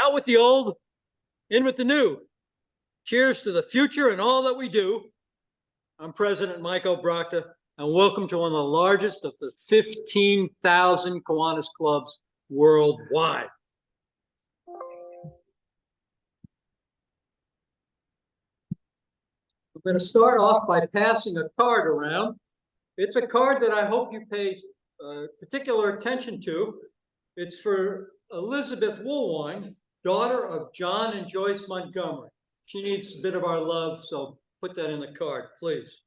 Out with the old, in with the new. Cheers to the future and all that we do. I'm President Mike O'Brocta, and welcome to one of the largest of the 15,000 Kiwanis clubs worldwide. I'm going to start off by passing a card around. It's a card that I hope you pay particular attention to. It's for Elizabeth Woolwine, daughter of John and Joyce Montgomery. She needs a bit of our love, so put that in the card, please.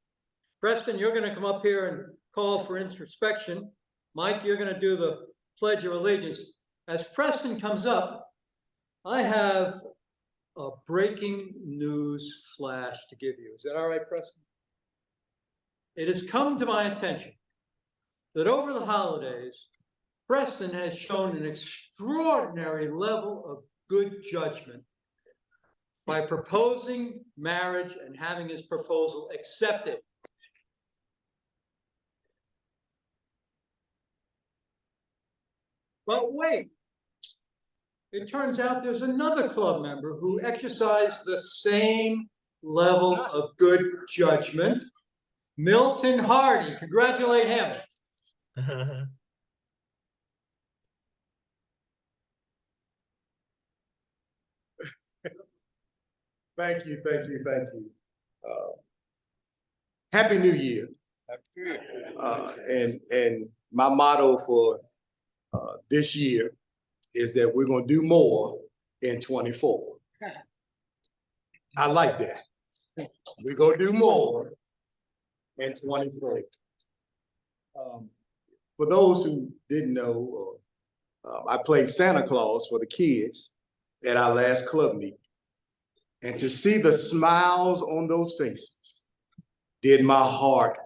Preston, you're going to come up here and call for introspection. Mike, you're going to do the Pledge of Allegiance. As Preston comes up, I have a breaking news flash to give you. Is that all right, Preston? It has come to my attention that over the holidays, Preston has shown an extraordinary level of good judgment by proposing marriage and having his proposal accepted. But wait, it turns out there's another club member who exercised the same level of good judgment, Milton Hardy. Congratulate him. Thank you. Happy New Year. And my motto for this year is that we're going to do more in 24. I like that. We're going to do more in 24. For those who didn't know, I played Santa Claus for the kids at our last club meeting. And to see the smiles on those faces did my heart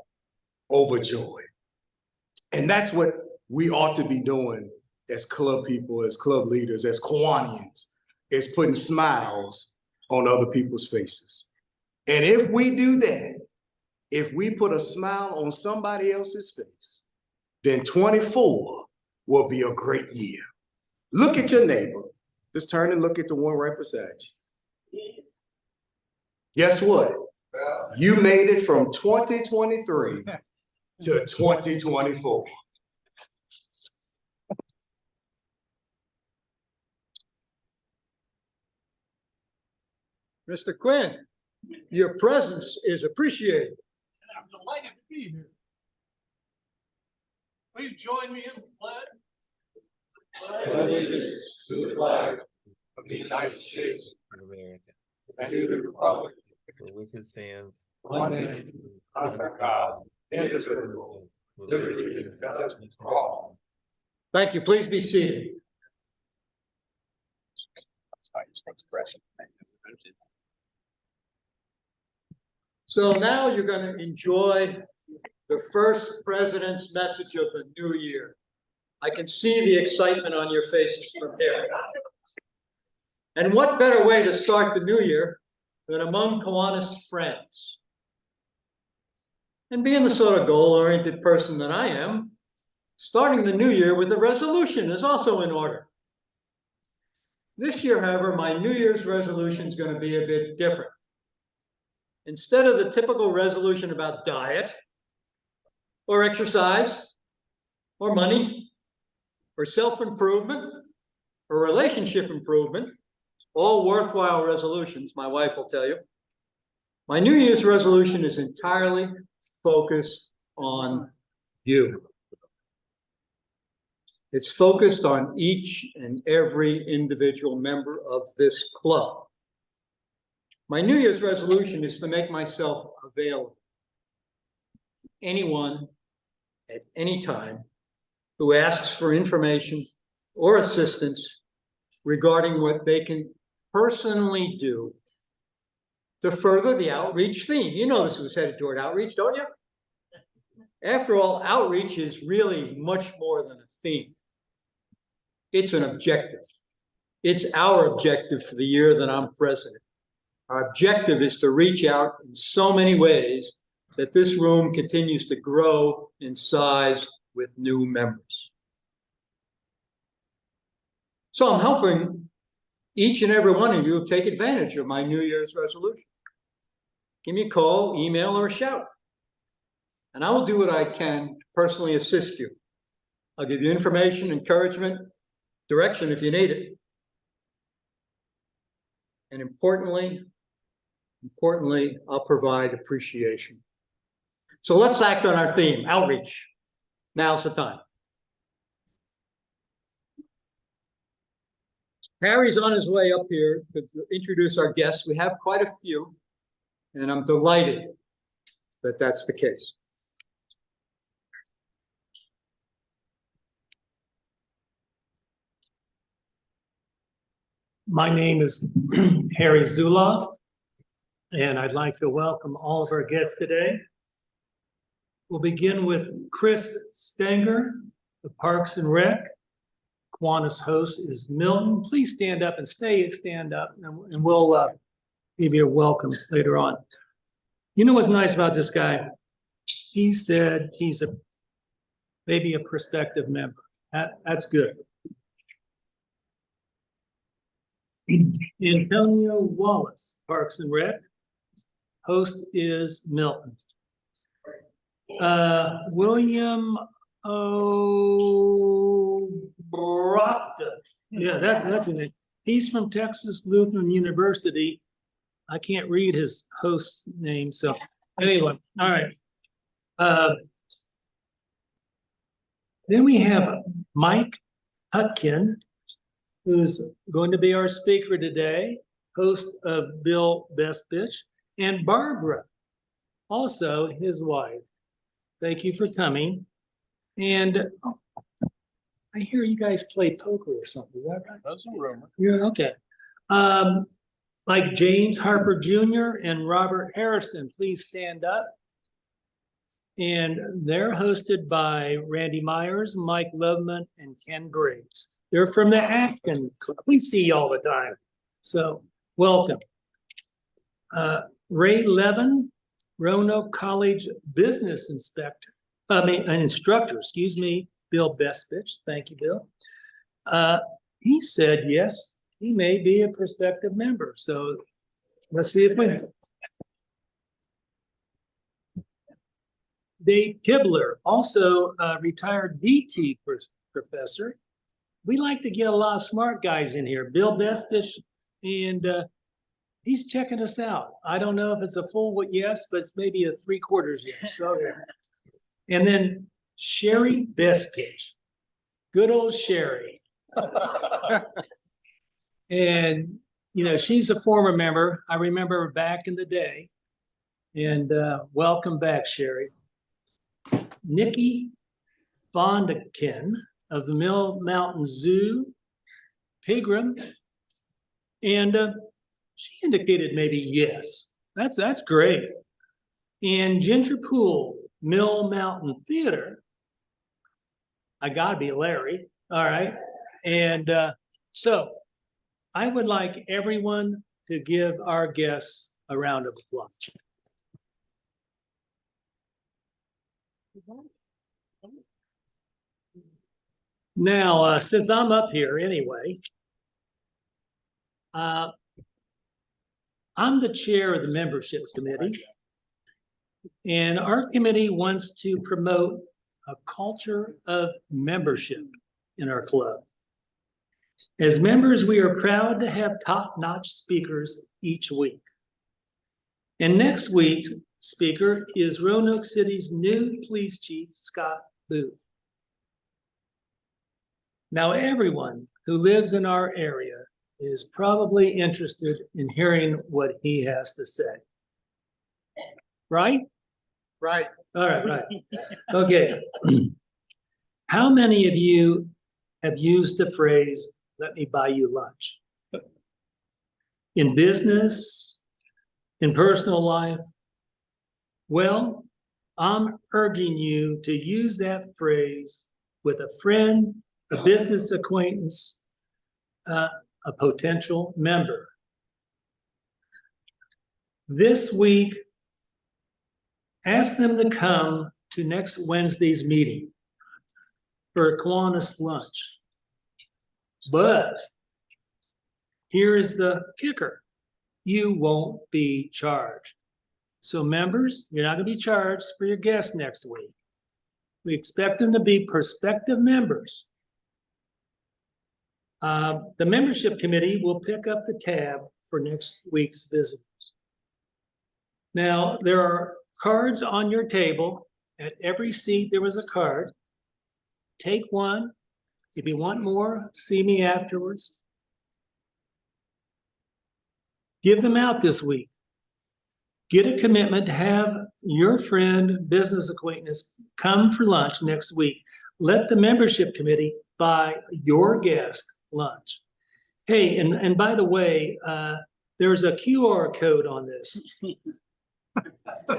overjoy. And that's what we ought to be doing as club people, as club leaders, as Kiwanians, is putting smiles on other people's faces. And if we do that, if we put a smile on somebody else's face, then 24 will be a great year. Look at your neighbor. Just turn and look at the one right beside you. Guess what? You made it from 2023 to 2024. Mr. Quinn, your presence is appreciated. I'm delighted to be here. Please join me in the pledge. Allegiance to the flag of the United States of America, and to the republic for which it stands, one nation, under God, indivisible, with liberty and justice for all. Thank you. Please be seated. So now you're going to enjoy the first president's message of the new year. I can see the excitement on your faces from here. And what better way to start the new year than among Kiwanis friends? And being the sort of goal-oriented person that I am, starting the new year with a resolution is also in order. This year, however, my New Year's resolution is going to be a bit different. Instead of the typical resolution about diet, or exercise, or money, or self-improvement, or relationship improvement, all worthwhile resolutions, my wife will tell you, my New Year's resolution is entirely focused on you. It's focused on each and every individual member of this club. My New Year's resolution is to make myself available to anyone at any time who asks for information or assistance regarding what they can personally do to further the outreach theme. You know this was headed toward outreach, don't you? After all, outreach is really much more than a theme. It's an objective. It's our objective for the year that I'm president. Our objective is to reach out in so many ways that this room continues to grow in size with new members. So I'm hoping each and every one of you take advantage of my New Year's resolution. Give me a call, email, or a shout. And I will do what I can to personally assist you. I'll give you information, encouragement, direction if you need it. And importantly, I'll provide appreciation. So let's act on our theme, outreach. Now's the time. Harry's on his way up here to introduce our guests. We have quite a few, and I'm delighted that that's the case. My name is Harry Zula, and I'd like to welcome all of our guests today. We'll begin with Chris Stenger, the Parks and Rec. Kiwanis host is Milton. Please stand up and stand up, and we'll give you a welcome later on. You know what's nice about this guy? He said he's maybe a prospective member. That's good. Antonio Wallace, Parks and Rec. Host is Milton. William O'Brata. Yeah, that's his name. He's from Texas Lutheran University. I can't read his host's name, so anyway, all right. Then we have Mike Hutkin, who's going to be our speaker today, host of Bill Bestbitch, and Barbara, also his wife. Thank you for coming. And I hear you guys play poker or something. Is that right? That's a rumor. Yeah, okay. Like James Harper Jr. and Robert Harrison, please stand up. And they're hosted by Randy Myers, Mike Loveman, and Ken Graves. They're from the Acton Club. We see you all the time. So welcome. Ray Levin, Roanoke College business instructor, excuse me, Bill Bestbitch. Thank you, Bill. He said, yes, he may be a prospective member. So let's see if we know. Dave Kibler, also a retired DT professor. We like to get a lot of smart guys in here. Bill Bestbitch, and he's checking us out. I don't know if it's a full yes, but it's maybe a 3/4 yes. So, and then Sherry Bestbitch, good old Sherry. And, you know, she's a former member. I remember her back in the day. And welcome back, Sherry. Nikki Vondekin of the Mill Mountain Zoo, Pigram. And she indicated maybe yes. That's great. And Ginger Poole, Mill Mountain Theater. I gotta be Larry. All right. And so I would like everyone to give our guests a round of applause. Now, since I'm up here anyway, I'm the chair of the membership committee, and our committee wants to promote a culture of membership in our club. As members, we are proud to have top-notch speakers each week. And next week's speaker is Roanoke City's new police chief, Scott Booth. Now, everyone who lives in our area is probably interested in hearing what he has to say. Right? Right. All right, right. Okay. How many of you have used the phrase, "let me buy you lunch"? In business, in personal life? Well, I'm urging you to use that phrase with a friend, a business acquaintance, a potential member. This week, ask them to come to next Wednesday's meeting for a Kiwanis lunch. But here is the kicker. You won't be charged. So members, you're not gonna be charged for your guests next week. We expect them to be prospective members. The membership committee will pick up the tab for next week's visitors. Now, there are cards on your table. At every seat, there was a card. Take one. If you want more, see me afterwards. Give them out this week. Get a commitment to have your friend, business acquaintance come for lunch next week. Let the membership committee buy your guest lunch. Hey, and by the way, there's a QR code on this.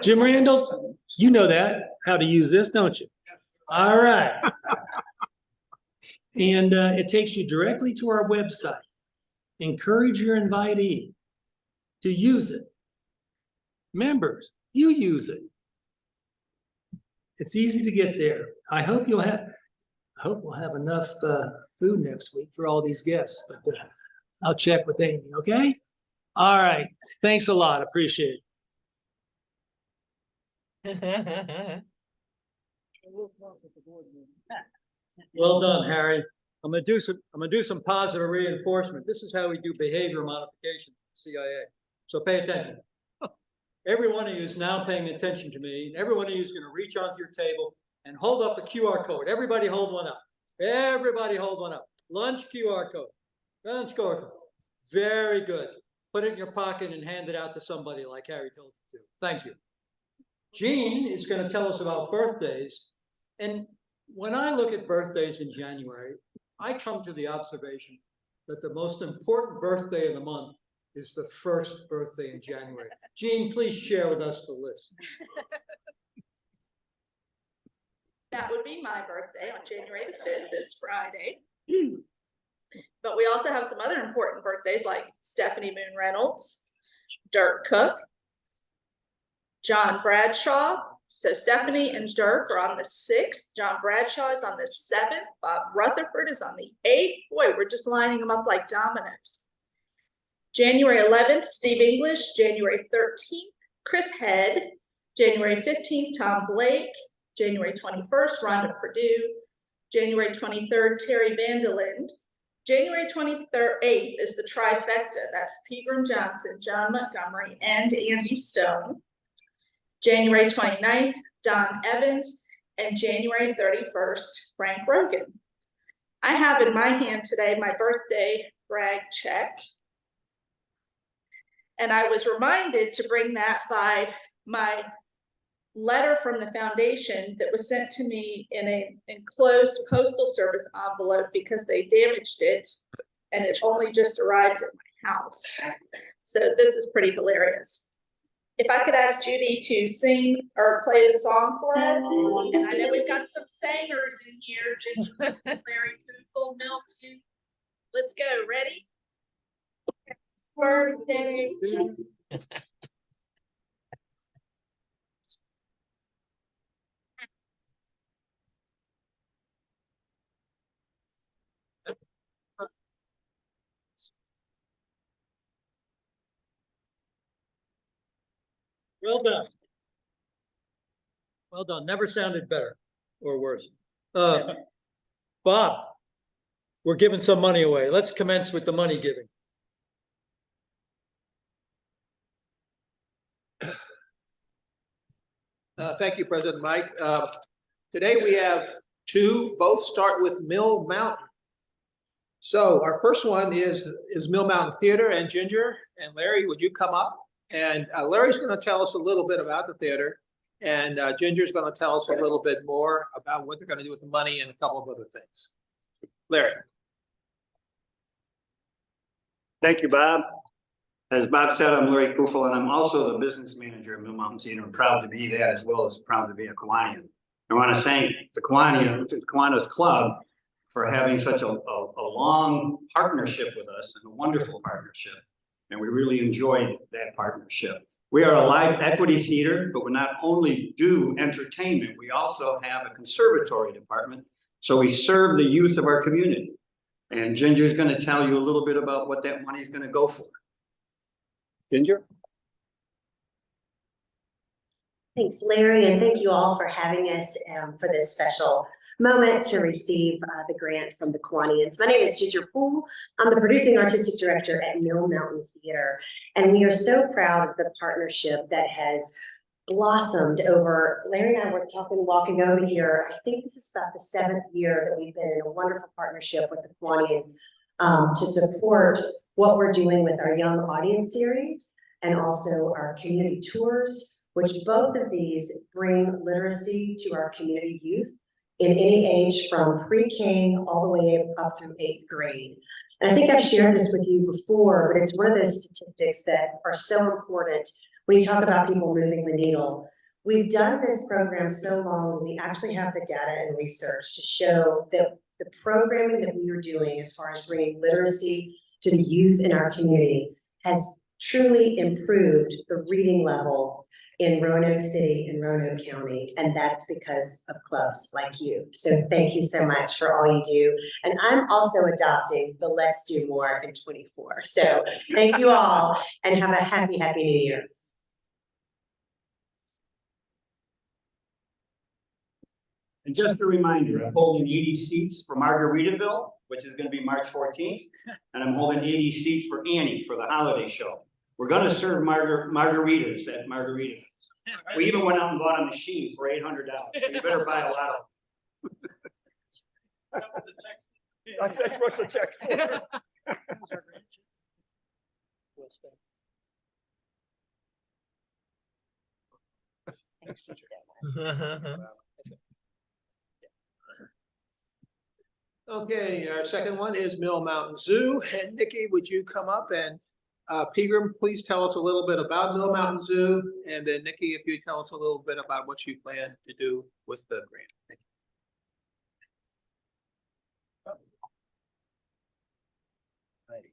Jim Randalls, you know that, how to use this, don't you? All right. And it takes you directly to our website. Encourage your invitee to use it. Members, you use it. It's easy to get there. I hope we'll have enough food next week for all these guests, but I'll check with Amy, okay? All right, thanks a lot, appreciate it. Well done, Harry. I'm gonna do some positive reinforcement. This is how we do behavior modification at the CIA. So pay attention. Every one of you is now paying attention to me, and every one of you is gonna reach onto your table and hold up a QR code. Everybody hold one up. Everybody hold one up. Lunch QR code. Lunch QR code. Very good. Put it in your pocket and hand it out to somebody like Harry told you to. Thank you. Jean is going to tell us about birthdays. And when I look at birthdays in January, I come to the observation that the most important birthday of the month is the first birthday in January. Jean, please share with us the list. That would be my birthday on January the 5th, this Friday. But we also have some other important birthdays like Stephanie Moon Reynolds, Dirk Cook, John Bradshaw. So Stephanie and Dirk are on the 6th. John Bradshaw is on the 7th. Bob Rutherford is on the 8th. Boy, we're just lining them up like dominoes. January 11th, Steve English. January 13th, Chris Head. January 15th, Tom Blake. January 21st, Rhonda Purdue. January 23rd, Terry Vanderlind. January 28th is the trifecta. That's Pegram Johnson, John Montgomery, and Andy Stone. January 29th, Don Evans, and January 31st, Frank Rogan. I have in my hand today my birthday brag check. And I was reminded to bring that by my letter from the foundation that was sent to me in an enclosed postal service envelope because they damaged it and it only just arrived at my house. So this is pretty hilarious. If I could ask Judy to sing or play the song for us, and I know we've got some singers in here, Ginger, Larry, Poofle, Milton. Let's go, ready? Birthday to Well done. Well done. Never sounded better or worse. Bob, we're giving some money away. Let's commence with the money giving. Thank you, President Mike. Today we have two, both start with Mill Mountain. So our first one is Mill Mountain Theater, and Ginger and Larry, would you come up? And Larry's going to tell us a little bit about the theater, and Ginger's going to tell us a little bit more about what they're going to do with the money and a couple of other things. Larry. Thank you, Bob. As Bob said, I'm Larry Poofle, and I'm also the business manager of Mill Mountain Theater. I'm proud to be that, as well as proud to be a Kiwanian. I want to thank the Kiwanis Club for having such a long partnership with us, and a wonderful partnership. And we really enjoyed that partnership. We are a live equity theater, but we not only do entertainment, we also have a conservatory department. So we serve the youth of our community. And Ginger's gonna tell you a little bit about what that money is gonna go for. Ginger? Thanks, Larry, and thank you all for having us for this special moment to receive the grant from the Kiwanis. My name is Ginger Poole. I'm the producing artistic director at Mill Mountain Theater, and we are so proud of the partnership that has blossomed over. Larry and I were talking, walking over here. I think this is about the 7th year that we've been in a wonderful partnership with the Kiwanis to support what we're doing with our young audience series and also our community tours, which both of these bring literacy to our community youth in any age from pre-K all the way up through 8th grade. And I think I've shared this with you before, but it's one of those statistics that are so important when you talk about people moving the needle. We've done this program so long, we actually have the data and research to show that the programming that we are doing as far as bringing literacy to the youth in our community has truly improved the reading level in Roanoke City and Roanoke County, and that's because of clubs like you. So thank you so much for all you do. And I'm also adopting the Let's Do More in 24. So thank you all and have a happy, happy New Year. And just a reminder, I'm holding 80 seats for Margaritaville, which is gonna be March 14th. And I'm holding 80 seats for Annie for the holiday show. We're gonna serve margaritas at Margaritaville. We even went out and bought a machine for $800. So you better buy a lot of them. That's what the check. Thank you so much. Okay, our second one is Mill Mountain Zoo. And Nikki, would you come up and Pegram, please tell us a little bit about Mill Mountain Zoo. And then Nikki, if you tell us a little bit about what you plan to do with the grant. Thank you.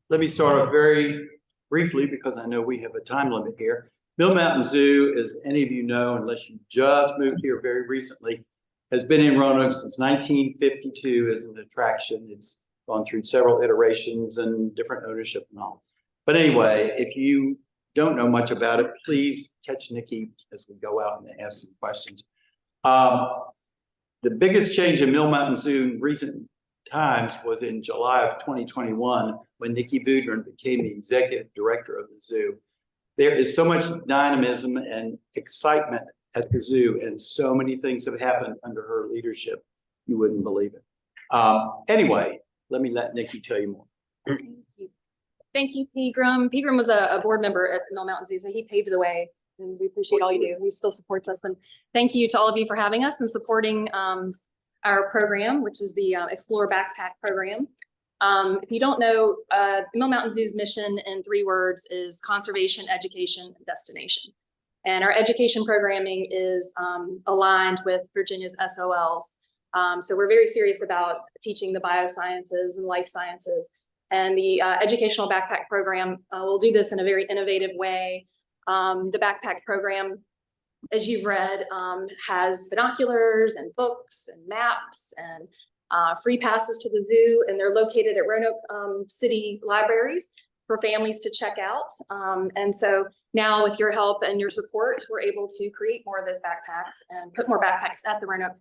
Let me start off very briefly because I know we have a time limit here. Mill Mountain Zoo, as any of you know, unless you just moved here very recently, has been in Roanoke since 1952 as an attraction. It's gone through several iterations and different ownership and all. But anyway, if you don't know much about it, please catch Nikki as we go out and ask some questions. The biggest change in Mill Mountain Zoo in recent times was in July of 2021 when Nikki Voudron became the executive director of the zoo. There is so much dynamism and excitement at the zoo, and so many things have happened under her leadership. You wouldn't believe it. Anyway, let me let Nikki tell you more. Thank you. Thank you, Pegram. Pegram was a board member at Mill Mountain Zoo, so he paved the way, and we appreciate all you do. He still supports us, and thank you to all of you for having us and supporting our program, which is the Explorer Backpack Program. If you don't know, Mill Mountain Zoo's mission in 3 words is conservation, education, and destination. And our education programming is aligned with Virginia's SOLs. So we're very serious about teaching the biosciences and life sciences. And the educational backpack program will do this in a very innovative way. The backpack program, as you've read, has binoculars and books and maps and free passes to the zoo. And they're located at Roanoke City Libraries for families to check out. And so now with your help and your support, we're able to create more of those backpacks and put more backpacks at the Roanoke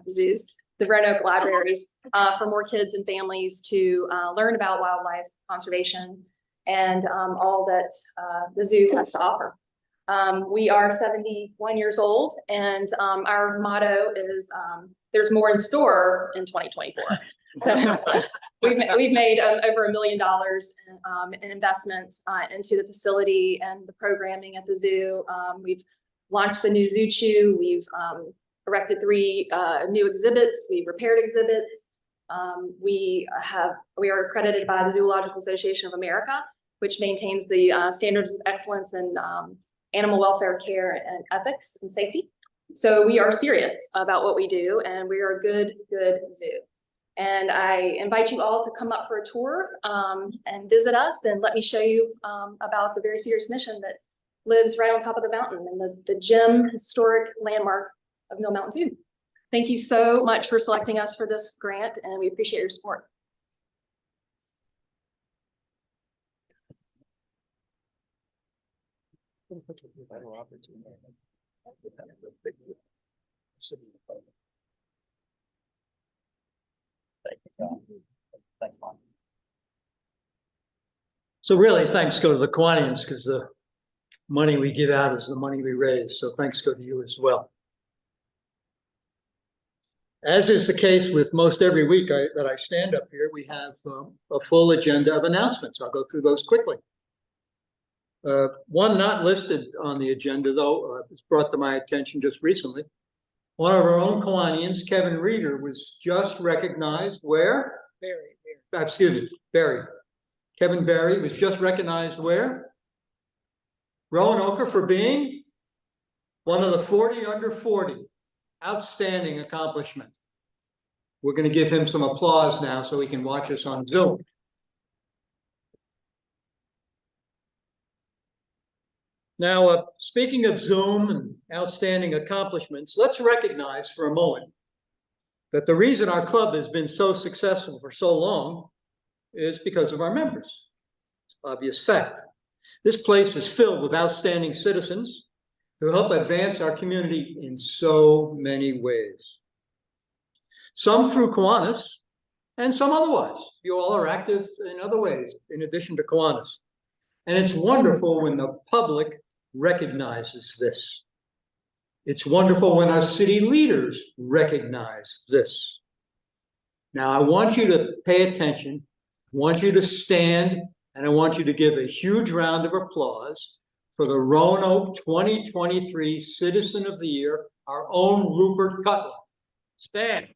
zoos, the Roanoke libraries, for more kids and families to learn about wildlife conservation and all that the zoo has to offer. We are 71 years old, and our motto is there's more in store in 2024. So we've made over $1 million in investment into the facility and the programming at the zoo. We've launched the new Zoo Chew. We've erected 3 new exhibits. We've repaired exhibits. We are accredited by the Zoological Association of America, which maintains the standards of excellence in animal welfare care and ethics and safety. So we are serious about what we do, and we are a good zoo. And I invite you all to come up for a tour and visit us, and let me show you about the very serious mission that lives right on top of the mountain and the gem historic landmark of Mill Mountain Zoo. Thank you so much for selecting us for this grant, and we appreciate your support. So really, thanks go to the Kiwanis because the money we give out is the money we raise. So thanks go to you as well. As is the case with most every week that I stand up here, we have a full agenda of announcements. I'll go through those quickly. One not listed on the agenda, though, was brought to my attention just recently. One of our own Kiwanians, Kevin Reeder, was just recognized where? Barry. Kevin Barry was just recognized where? Roanoke for being one of the 40 under 40. Outstanding accomplishment. We're going to give him some applause now so he can watch us on Zoom. Now, speaking of Zoom and outstanding accomplishments, let's recognize for a moment that the reason our club has been so successful for so long is because of our members. It's an obvious fact. This place is filled with outstanding citizens who help advance our community in so many ways. Some through Kiwanis and some otherwise. You all are active in other ways in addition to Kiwanis. And it's wonderful when the public recognizes this. It's wonderful when our city leaders recognize this. Now, I want you to pay attention. I want you to stand, and I want you to give a huge round of applause for the Roanoke 2023 Citizen of the Year, our own Rupert Cutler. Stand.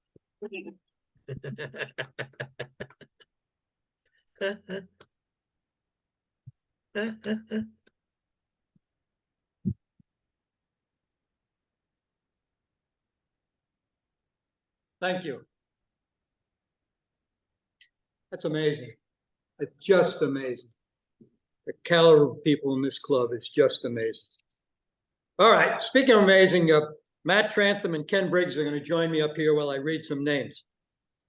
Thank you. That's amazing. It's just amazing. The caliber of people in this club is just amazing. All right, speaking of amazing, Matt Trantham and Ken Briggs are going to join me up here while I read some names.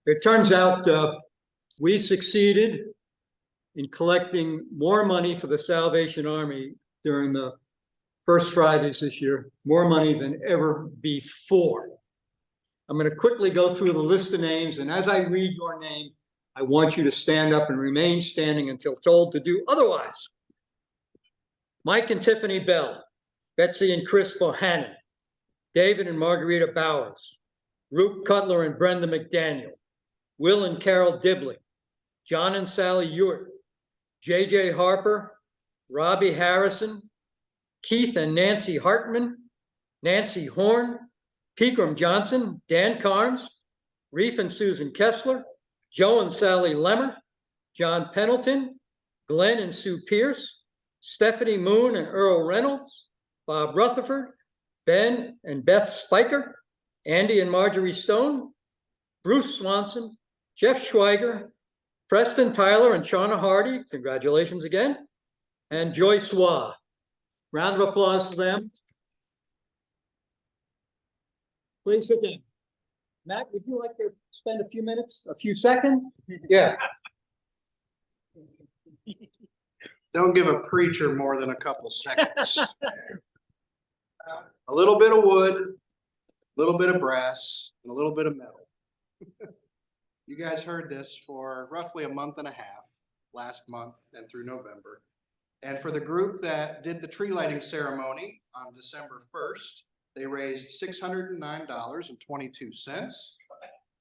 It turns out we succeeded in collecting more money for the Salvation Army during the first Fridays this year, more money than ever before. I'm going to quickly go through the list of names, and as I read your name, I want you to stand up and remain standing until told to do otherwise. Mike and Tiffany Bell, Betsy and Chris Bohannon, David and Margarita Bowers, Rupe Cutler and Brenda McDaniel, Will and Carol Dibley, John and Sally Ewart, JJ Harper, Robbie Harrison, Keith and Nancy Hartman, Nancy Horn, Pegram Johnson, Dan Carnes, Reef and Susan Kessler, Joe and Sally Lemmer, John Pendleton, Glenn and Sue Pierce, Stephanie Moon and Earl Reynolds, Bob Rutherford, Ben and Beth Spiker, Andy and Marjorie Stone, Bruce Swanson, Jeff Schweiger, Preston Tyler and Shauna Hardy, congratulations again, and Joyce Waugh. Round of applause for them. Please sit down. Matt, would you like to spend a few minutes, a few seconds? Yeah. Don't give a preacher more than a couple seconds. A little bit of wood, a little bit of brass, and a little bit of metal. You guys heard this for roughly a month and a half, last month and through November. And for the group that did the tree lighting ceremony on December 1st, they raised $609.22.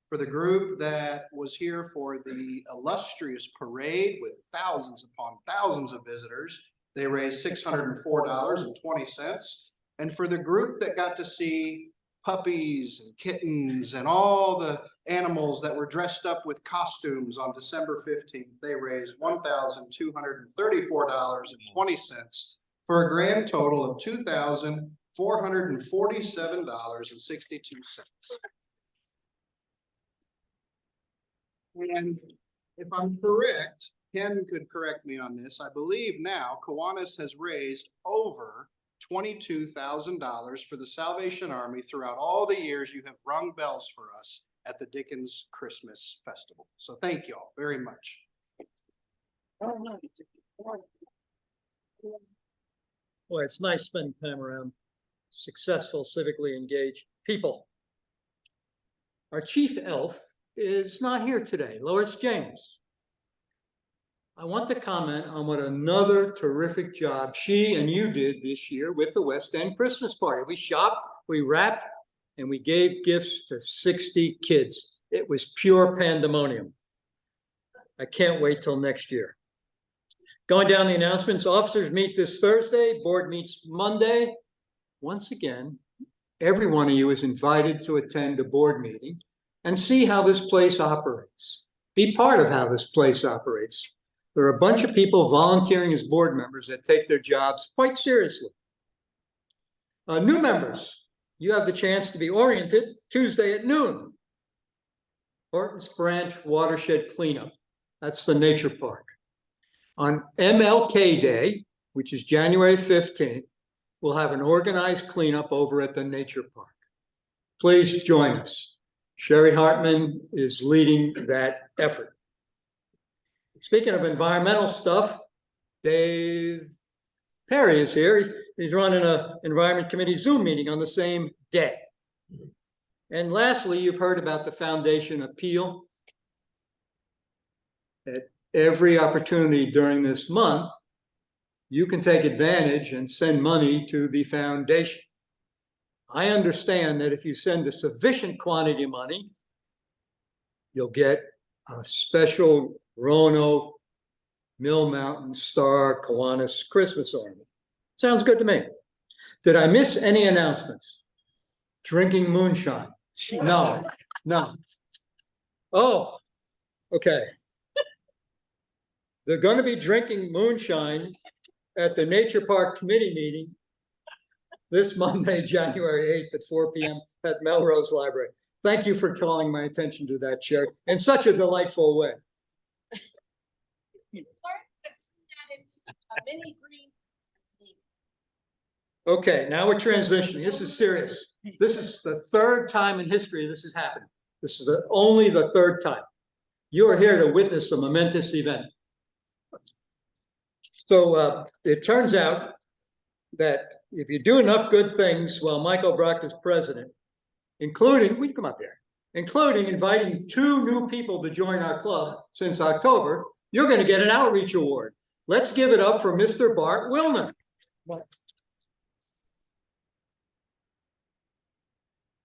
For the group that was here for the illustrious parade with thousands upon thousands of visitors, they raised $604.20. And for the group that got to see puppies and kittens and all the animals that were dressed up with costumes on December 15th, they raised $1,234.20 for a grand total of $2,447.62. And if I'm correct, Ken could correct me on this, I believe now Kiwanis has raised over $22,000 for the Salvation Army throughout all the years you have rung bells for us at the Dickens Christmas Festival. So thank you all very much. Boy, it's nice spending time around successful, civically engaged people. Our chief elf is not here today, Lois James. I want to comment on what another terrific job she and you did this year with the West End Christmas party. We shopped, we wrapped, and we gave gifts to 60 kids. It was pure pandemonium. I can't wait till next year. Going down the announcements, officers meet this Thursday, board meets Monday. Once again, every one of you is invited to attend a board meeting and see how this place operates. Be part of how this place operates. There are a bunch of people volunteering as board members that take their jobs quite seriously. New members, you have the chance to be oriented Tuesday at noon. Hortons Branch Watershed Cleanup. That's the nature park. On MLK Day, which is January 15th, we'll have an organized cleanup over at the nature park. Please join us. Sherry Hartman is leading that effort. Speaking of environmental stuff, Dave Perry is here. He's running an Environment Committee Zoom meeting on the same day. And lastly, you've heard about the foundation appeal. At every opportunity during this month, you can take advantage and send money to the foundation. I understand that if you send a sufficient quantity of money, you'll get a special Roanoke, Mill Mountain, Star, Kiwanis Christmas ornament. Sounds good to me. Did I miss any announcements? Drinking moonshine? No, no. Oh, okay. They're going to be drinking moonshine at the Nature Park Committee meeting this Monday, January 8th at 4 p.m. at Melrose Library. Thank you for calling my attention to that, Chair, in such a delightful way. Okay, now we're transitioning. This is serious. This is the third time in history this has happened. This is only the third time. You are here to witness a momentous event. So it turns out that if you do enough good things while Michael Brock is president, including, we can come up here, including inviting 2 new people to join our club since October, you're going to get an outreach award. Let's give it up for Mr. Bart Wilner.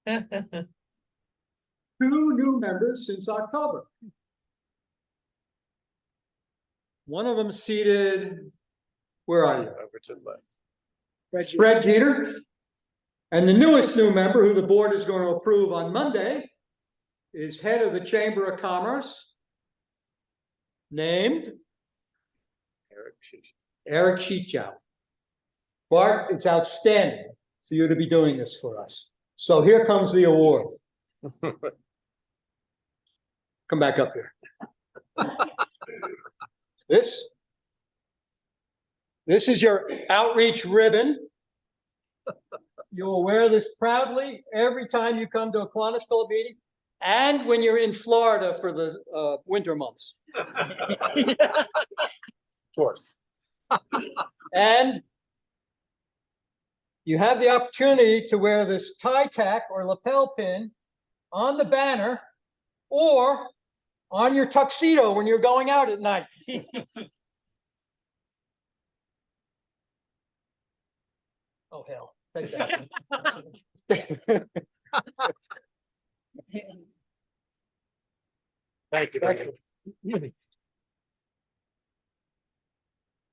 2 new members since October. One of them seated, where are you? Over to the left. Fred Jeter. And the newest new member who the board is going to approve on Monday is head of the Chamber of Commerce, named Eric Sheetchow. Bart, it's outstanding for you to be doing this for us. So here comes the award. Come back up here. This is your outreach ribbon. You will wear this proudly every time you come to a Kiwanis Club meeting and when you're in Florida for the winter months. Of course. And you have the opportunity to wear this tie tack or lapel pin on the banner or on your tuxedo when you're going out at night. Oh, hell. Take that. Thank you. Thank you.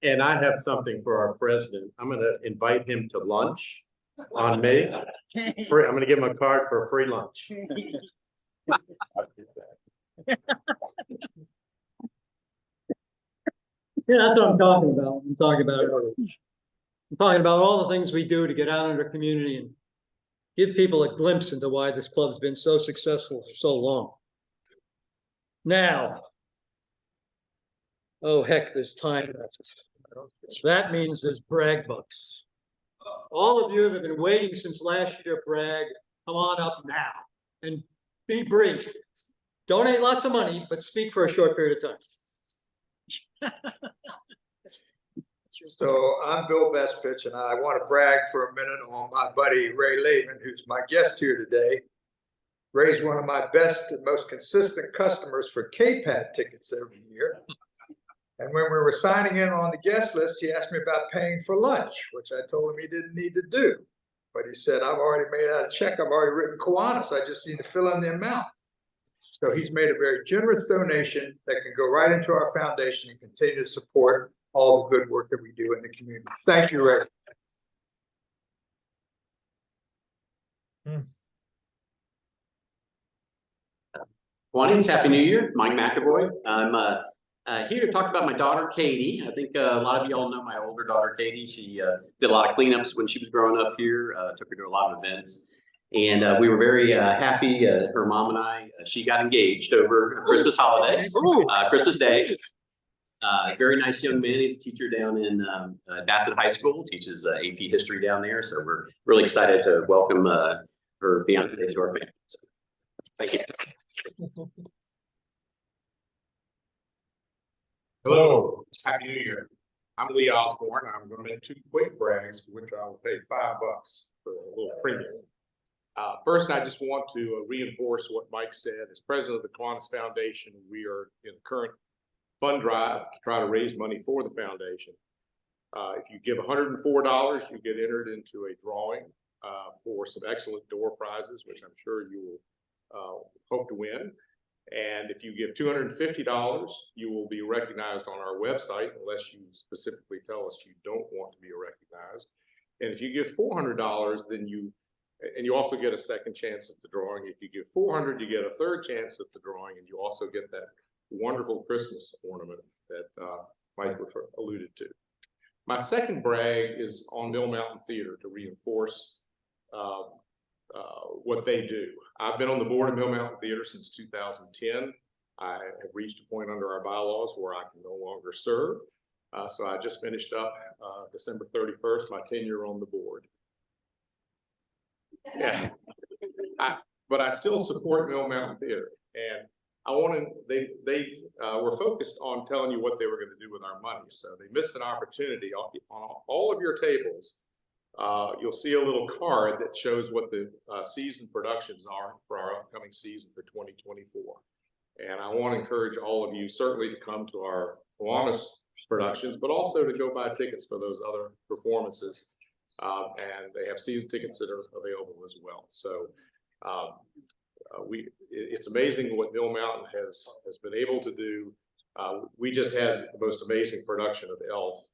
And I have something for our president. I'm gonna invite him to lunch on me. Free, I'm gonna give him a card for a free lunch. Yeah, that's what I'm talking about. I'm talking about I'm talking about all the things we do to get out in our community and give people a glimpse into why this club's been so successful for so long. Now, oh heck, there's time left. That means there's brag bucks. all of you that have been waiting since last year, brag, come on up now and be brief. Donate lots of money, but speak for a short period of time. So I'm Bill Bestfitch, and I want to brag for a minute on my buddy Ray Lavin, who's my guest here today. Ray's one of my best and most consistent customers for KPAT tickets every year. And when we were signing in on the guest list, he asked me about paying for lunch, which I told him he didn't need to do. But he said, I've already made out a check. I've already written Kiwanis. I just need to fill in the amount. So he's made a very generous donation that can go right into our foundation and continue to support all the good work that we do in the community. Thank you, Ray. Kiwanis, Happy New Year. Mike McAvoy. I'm here to talk about my daughter, Katie. I think a lot of you all know my older daughter, Katie. She did a lot of cleanups when she was growing up here, took her to a lot of events. And we were very happy, her mom and I, she got engaged over Christmas holidays, Christmas Day. Very nice young man. He's a teacher down in Bassett High School, teaches AP history down there. So we're really excited to welcome her fiance to our family. So, thank you. Hello, Happy New Year. I'm Lee Osborne. I'm going to make 2 quick brags, for which I will pay $5 for a little premium. First, I just want to reinforce what Mike said. As president of the Kiwanis Foundation, we are in the current fund drive to try to raise money for the foundation. If you give $104, you get entered into a drawing for some excellent door prizes, which I'm sure you will hope to win. And if you give $250, you will be recognized on our website, unless you specifically tell us you don't want to be recognized. And if you give $400, then you also get a second chance at the drawing. If you give $400, you get a third chance at the drawing, and you also get that wonderful Christmas ornament that Mike alluded to. My second brag is on Mill Mountain Theater to reinforce what they do. I've been on the board of Mill Mountain Theater since 2010. I have reached a point under our bylaws where I can no longer serve. So I just finished up December 31st, my tenure on the board. Yeah, but I still support Mill Mountain Theater, and I want to. They were focused on telling you what they were going to do with our money, so they missed an opportunity. On all of your tables, you'll see a little card that shows what the season productions are for our upcoming season for 2024. And I want to encourage all of you certainly to come to our Kiwanis productions, but also to go buy tickets for those other performances. And they have season tickets that are available as well. So it's amazing what Mill Mountain has been able to do. We just had the most amazing production of Elf,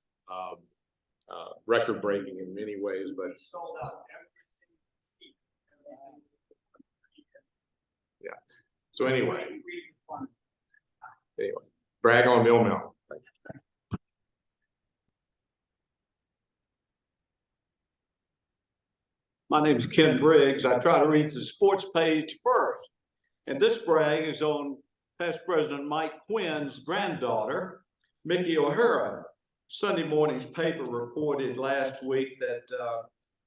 record breaking in many ways, but sold out every single yeah. So anyway, brag on Mill Mountain. Thanks. My name is Ken Briggs. I try to read the sports page first. And this brag is on past President Mike Quinn's granddaughter, Mickey O'Hara. Sunday morning's paper reported last week that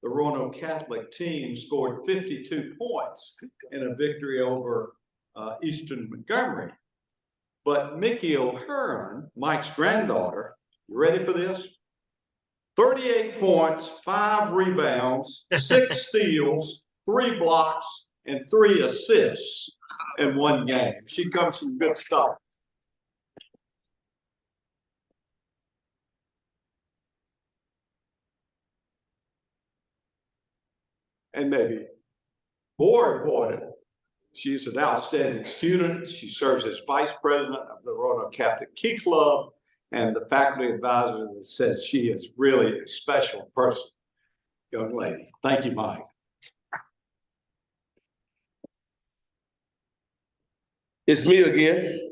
the Roanoke Catholic team scored 52 points in a victory over Eastern Montgomery. But Mickey O'Hara, Mike's granddaughter, you ready for this? 38 points, 5 rebounds, 6 steals, 3 blocks, and 3 assists in one game. She comes from good stuff. And maybe more important, she's an outstanding student. She serves as vice president of the Roanoke Catholic Key Club, and the faculty advisor says she is really a special person, young lady. Thank you, Mike. It's me again.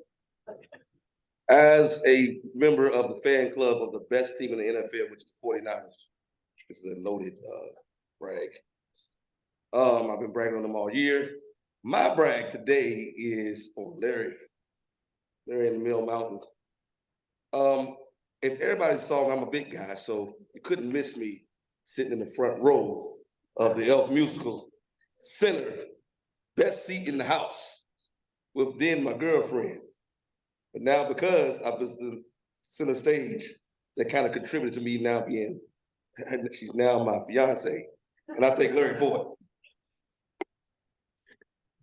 As a member of the fan club of the best team in the NFL, which is the 49ers, this is a loaded brag. I've been bragging on them all year. My brag today is on Larry in Mill Mountain. If everybody saw me, I'm a big guy, so you couldn't miss me sitting in the front row of the Elf musical, center, best seat in the house, with then my girlfriend. But now because I was the center stage, that kind of contributed to me now being, she's now my fiance. And I thank Larry for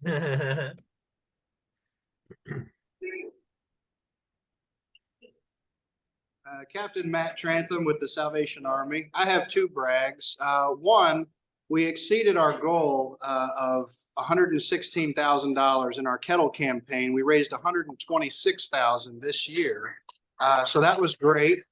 it. Captain Matt Trantham with the Salvation Army. I have two brags. One, we exceeded our goal of $116,000 in our kettle campaign. We raised $126,000 this year. So that was great.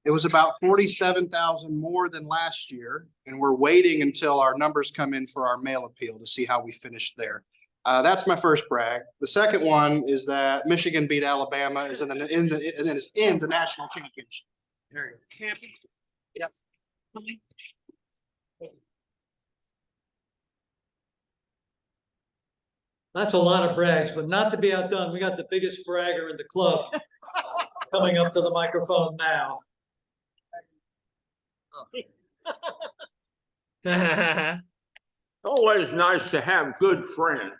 It was about 47,000 more than last year, and we're waiting until our numbers come in for our mail appeal to see how we finished there. That's my first brag. The second one is that Michigan beat Alabama, is in the national championship. There you go. Yep. That's a lot of brags, but not to be outdone. We got the biggest bragger in the club coming up to the microphone now. Always nice to have good friends.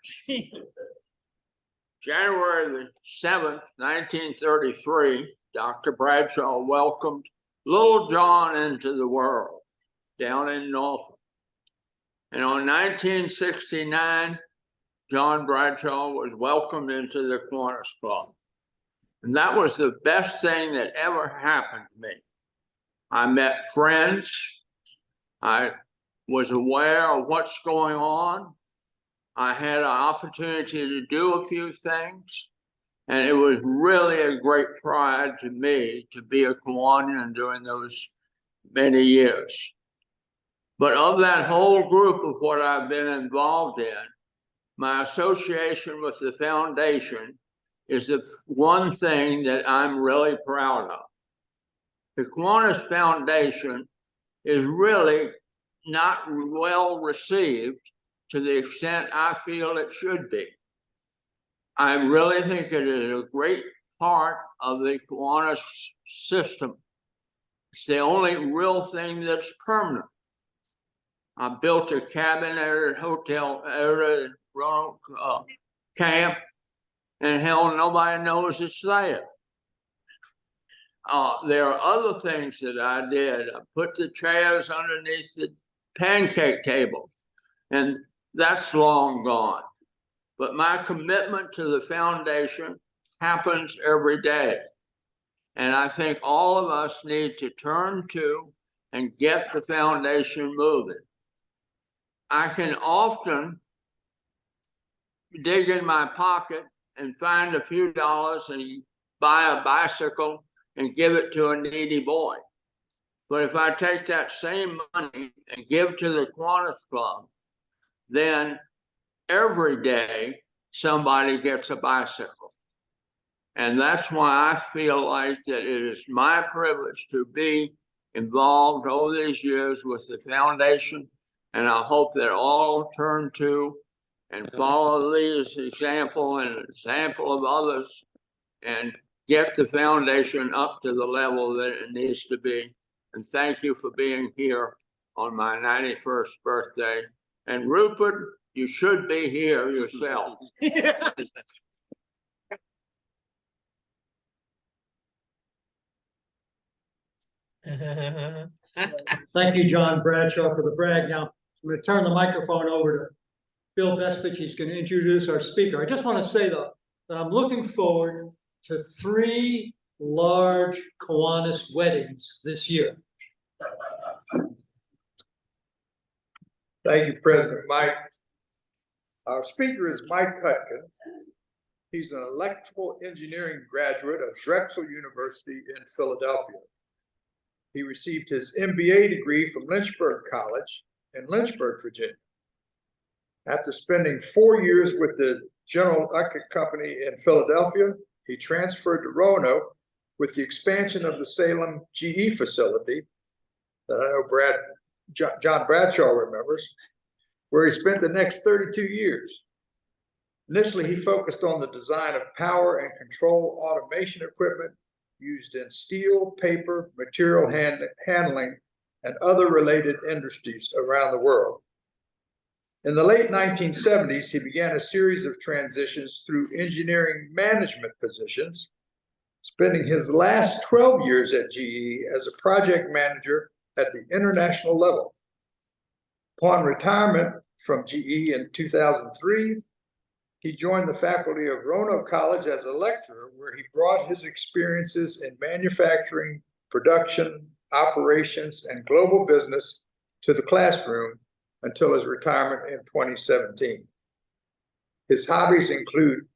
January the 7th, 1933, Dr. Bradshaw welcomed Little John into the world down in Norfolk. And on 1969, John Bradshaw was welcomed into the Kiwanis Club. And that was the best thing that ever happened to me. I met friends. I was aware of what's going on. I had an opportunity to do a few things. And it was really a great pride to me to be a Kiwanian during those many years. But of that whole group of what I've been involved in, my association with the foundation is the one thing that I'm really proud of. The Kiwanis Foundation is really not well received to the extent I feel it should be. I really think it is a great part of the Kiwanis system. It's the only real thing that's permanent. I built a cabin at a hotel at a Roanoke camp, and hell, nobody knows it's there. There are other things that I did. I put the chairs underneath the pancake tables, and that's long gone. But my commitment to the foundation happens every day. And I think all of us need to turn to and get the foundation moving. I can often dig in my pocket and find a few dollars and buy a bicycle and give it to a needy boy. But if I take that same money and give to the Kiwanis Club, then every day somebody gets a bicycle. And that's why I feel like that it is my privilege to be involved over these years with the foundation. And I hope that all turn to and follow Lee's example and example of others and get the foundation up to the level that it needs to be. And thank you for being here on my 91st birthday. And Rupert, you should be here yourself. Thank you, John Bradshaw, for the brag. Now, I'm going to turn the microphone over to Bill Bespich. He's going to introduce our speaker. I just want to say, though, that I'm looking forward to 3 large Kiwanis weddings this year. Thank you, President Mike. Our speaker is Mike Hutkin. He's an electrical engineering graduate of Drexel University in Philadelphia. He received his MBA degree from Lynchburg College in Lynchburg, Virginia. After spending 4 years with the General Electric Company in Philadelphia, he transferred to Roanoke with the expansion of the Salem GE facility that I know John Bradshaw remembers, where he spent the next 32 years. Initially, he focused on the design of power and control automation equipment used in steel, paper, material handling, and other related industries around the world. In the late 1970s, he began a series of transitions through engineering management positions, spending his last 12 years at GE as a project manager at the international level. Upon retirement from GE in 2003, he joined the faculty of Roanoke College as a lecturer, where he brought his experiences in manufacturing, production, operations, and global business to the classroom until his retirement in 2017. His hobbies include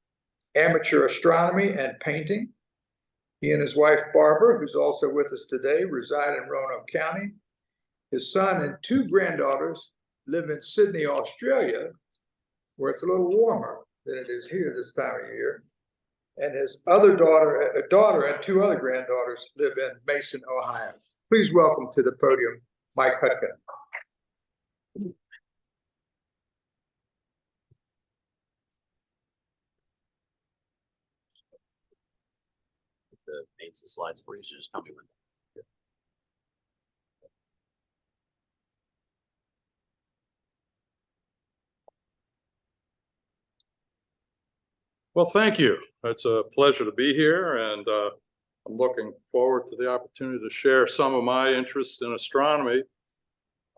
amateur astronomy and painting. He and his wife, Barbara, who's also with us today, reside in Roanoke County. His son and two granddaughters live in Sydney, Australia, where it's a little warmer than it is here this time of year. And his other daughter and two other granddaughters live in Mason, Ohio. Please welcome to the podium, Mike Hutkin. Made some slides for you, so just tell me when. Well, thank you. It's a pleasure to be here, and I'm looking forward to the opportunity to share some of my interests in astronomy.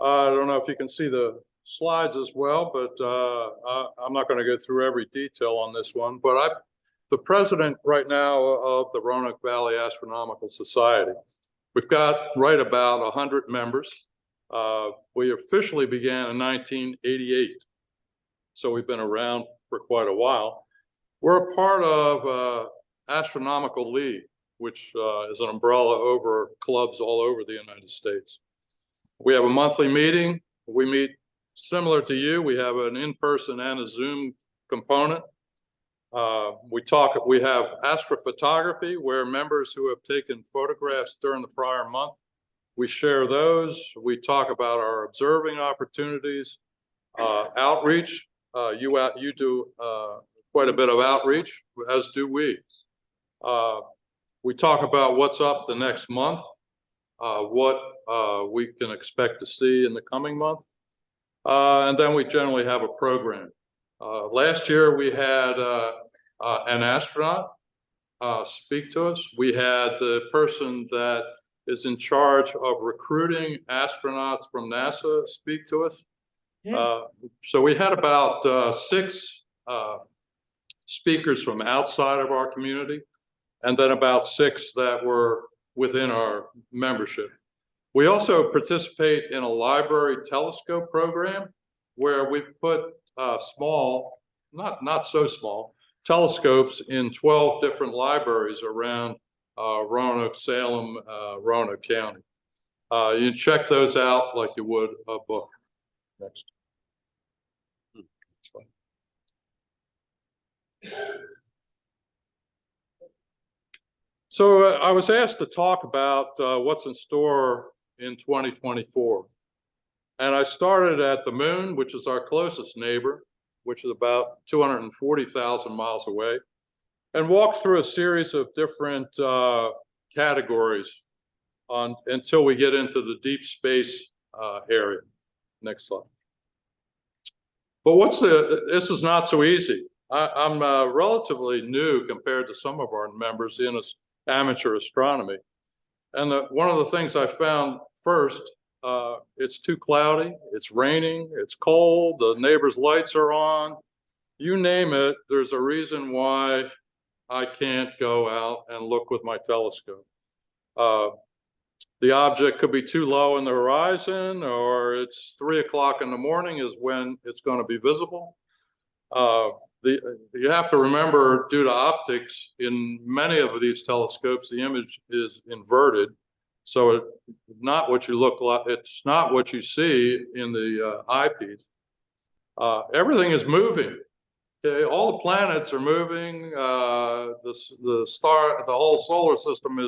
I don't know if you can see the slides as well, but I'm not going to go through every detail on this one, but I'm the president right now of the Roanoke Valley Astronomical Society. We've got right about 100 members. We officially began in 1988, so we've been around for quite a while. We're a part of Astronomical League, which is an umbrella over clubs all over the United States. We have a monthly meeting. We meet similar to you. We have an in-person and a Zoom component. We have astrophotography, where members who have taken photographs during the prior month, we share those. We talk about our observing opportunities, outreach. You do quite a bit of outreach, as do we. We talk about what's up the next month, what we can expect to see in the coming month. And then we generally have a program. Last year we had an astronaut speak to us. We had the person that is in charge of recruiting astronauts from NASA speak to us. So we had about 6 speakers from outside of our community, and then about 6 that were within our membership. We also participate in a library telescope program where we've put small, not so small, telescopes in 12 different libraries around Roanoke, Salem, Roanoke County. You check those out like you would a book. Next. So I was asked to talk about what's in store in 2024. And I started at the moon, which is our closest neighbor, which is about 240,000 miles away, and walked through a series of different categories until we get into the deep space area. Next slide. But this is not so easy. I'm relatively new compared to some of our members in amateur astronomy. And one of the things I found first, it's too cloudy, it's raining, it's cold, the neighbor's lights are on. You name it, there's a reason why I can't go out and look with my telescope. The object could be too low in the horizon, or it's 3 o'clock in the morning is when it's going to be visible. You have to remember, due to optics, in many of these telescopes, the image is inverted. So it's not what you look like, it's not what you see in the eyepiece. Everything is moving. Okay, all the planets are moving. The whole solar system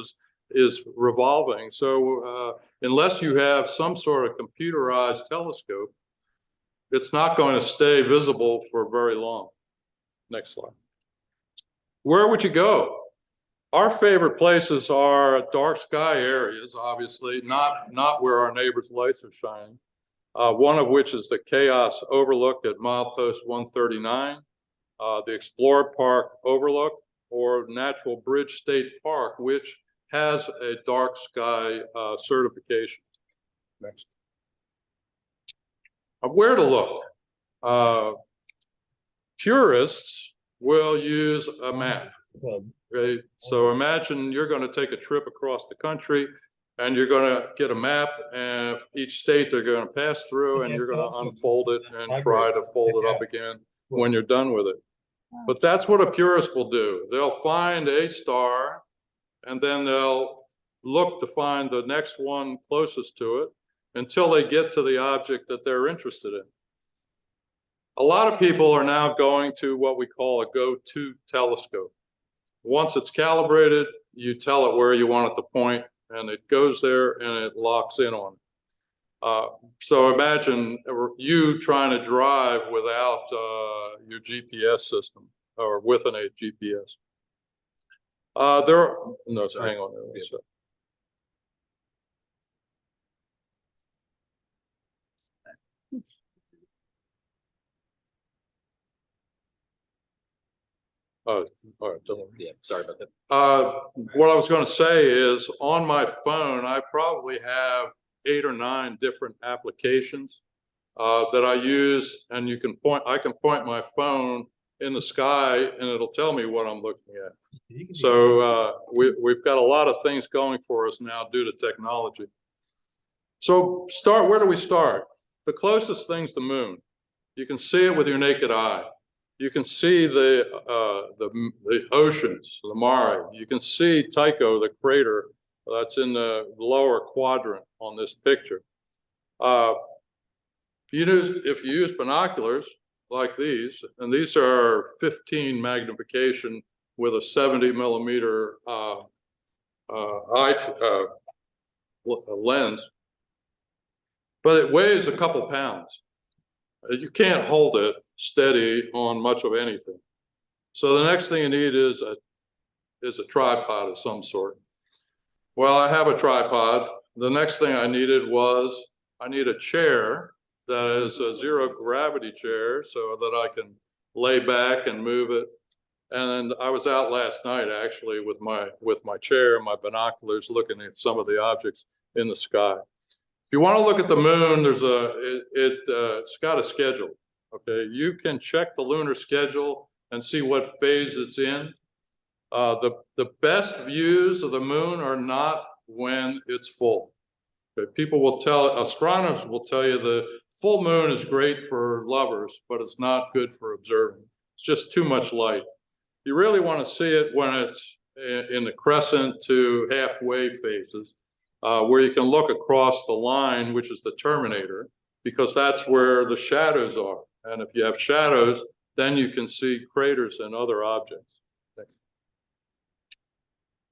is revolving. So unless you have some sort of computerized telescope, it's not going to stay visible for very long. Next slide. Where would you go? Our favorite places are dark sky areas, obviously, not where our neighbors' lights are shining. One of which is the Chaos Overlook at milepost 139, the Explorer Park Overlook, or Natural Bridge State Park, which has a dark sky certification. Next. Where to look? Purists will use a map. Okay, so imagine you're going to take a trip across the country and you're going to get a map, and each state they're going to pass through, and you're going to unfold it and try to fold it up again when you're done with it. But that's what a purist will do. They'll find a star and then they'll look to find the next one closest to it until they get to the object that they're interested in. A lot of people are now going to what we call a go-to telescope. Once it's calibrated, you tell it where you want it to point, and it goes there and it locks in on it. So imagine you trying to drive without your GPS system or with a GPS. Hang on there. Oh, all right, don't worry. Yeah, sorry about that. What I was going to say is on my phone, I probably have 8 or 9 different applications that I use, and I can point my phone in the sky and it'll tell me what I'm looking at. So we've got a lot of things going for us now due to technology. So where do we start? The closest thing's the moon. You can see it with your naked eye. You can see the oceans, the mare. You can see Tycho, the crater that's in the lower quadrant on this picture. If you use binoculars like these, and these are 15 magnification with a 70 millimeter lens, but it weighs a couple pounds. You can't hold it steady on much of anything. So the next thing you need is a tripod of some sort. Well, I have a tripod. The next thing I needed was I need a chair that is a zero gravity chair so that I can lay back and move it. And I was out last night actually with my chair and my binoculars looking at some of the objects in the sky. If you want to look at the moon, it's got a schedule. Okay, you can check the lunar schedule and see what phase it's in. The best views of the moon are not when it's full. Okay, astronomers will tell you the full moon is great for lovers, but it's not good for observing. It's just too much light. You really want to see it when it's in the crescent to halfway phases, where you can look across the line, which is the terminator, because that's where the shadows are. And if you have shadows, then you can see craters and other objects.